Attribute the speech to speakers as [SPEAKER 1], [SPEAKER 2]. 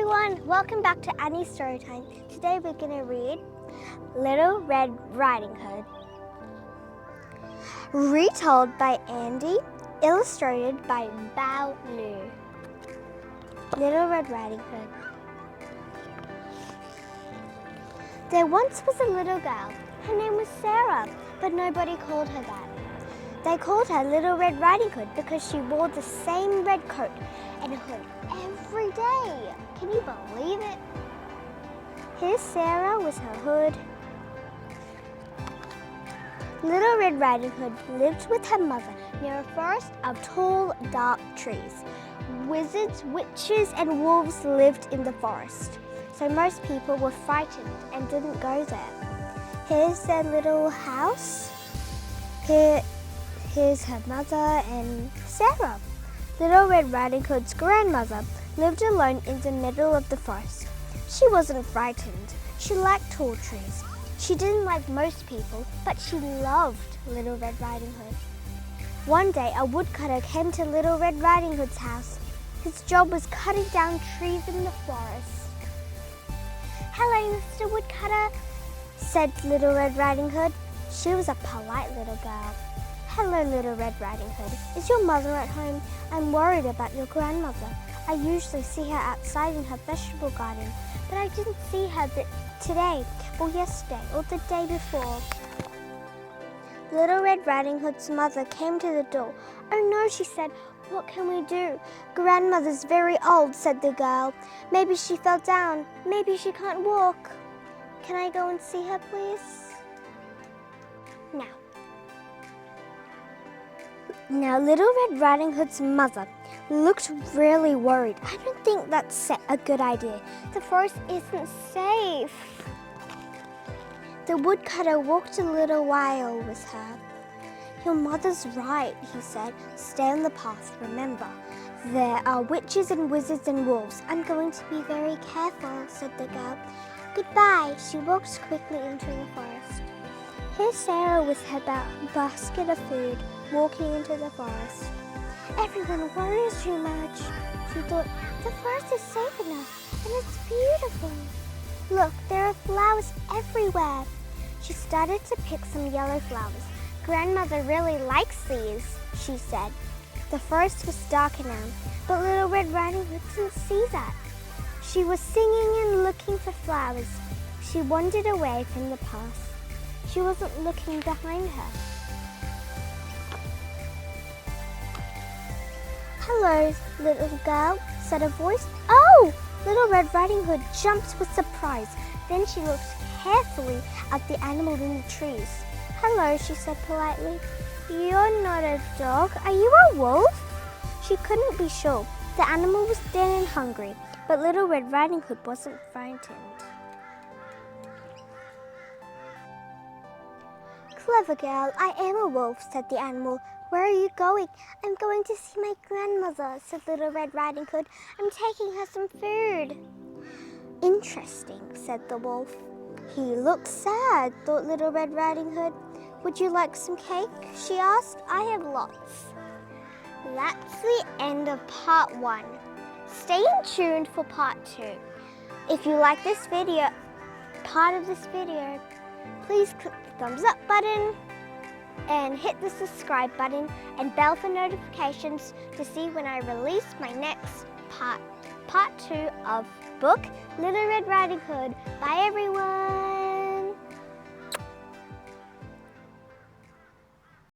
[SPEAKER 1] everyone, welcome back to Annie's Storytime. Today we're going to read Little Red Riding Hood. Retold by Andy, illustrated by Bao Lu. Little Red Riding Hood. There once was a little girl. Her name was Sarah, but nobody called her that. They called her Little Red Riding Hood because she wore the same red coat and hood every day. Can you believe it? Here's Sarah with her hood. Little Red Riding Hood lived with her mother near a forest of tall, dark trees. Wizards, witches, and wolves lived in the forest, so most people were frightened and didn't go there. Here's their little house. Here's her mother and Sarah. Little Red Riding Hood's grandmother lived alone in the middle of the forest. She wasn't frightened. She liked tall trees. She didn't like most people, but she loved Little Red Riding Hood. One day, a woodcutter came to Little Red Riding Hood's house. His job was cutting down trees in the forest. "Hello, Mr. Woodcutter," said Little Red Riding Hood. She was a polite little girl. "Hello, Little Red Riding Hood. Is your mother at home? I'm worried about your grandmother. I usually see her outside in her vegetable garden, but I didn't see her today, or yesterday, or the day before." Little Red Riding Hood's mother came to the door. "Oh no," she said. "What can we do? Grandmother's very old," said the girl. "Maybe she fell down. Maybe she can't walk. Can I go and see her, please?" Now, Little Red Riding Hood's mother looked really worried. "I don't think that's a good idea. The forest isn't safe." The woodcutter walked a little while with her. "Your mother's right," he said. "Stay on the path, remember. There are witches and wizards and wolves. I'm going to be very careful," said the girl. "Goodbye." She walked quickly into the forest. Here's Sarah with her basket of food, walking into the forest. "Everyone worries too much," she thought. "The forest is safe enough, and it's beautiful. Look, there are flowers everywhere." She started to pick some yellow flowers. "Grandmother really likes these," she said. The forest was dark now, but Little Red Riding Hood didn't see that. She was singing and looking for flowers. She wandered away from the path. She wasn't looking behind her. "Hello, little girl," said a voice. "Oh!" Little Red Riding Hood jumped with surprise. Then she looked carefully at the animal in the trees. "Hello," she said politely. "You're not a dog. Are you a wolf?" She couldn't be sure. The animal was thin and hungry, but Little Red Riding Hood wasn't frightened. "Clever girl, I am a wolf," said the animal. "Where are you going?" "I'm going to see my grandmother," said Little Red Riding Hood. "I'm taking her some food." "Interesting," said the wolf. "He looks sad," thought Little Red Riding Hood. "Would you like some cake?" she asked. "I have lots." That's the end of part 1. Stay tuned for part 2. If you like this video, please click the thumbs up button and hit the subscribe button and bell for notifications to see when I release my next part 2 of book Little Red Riding Hood. Bye everyone!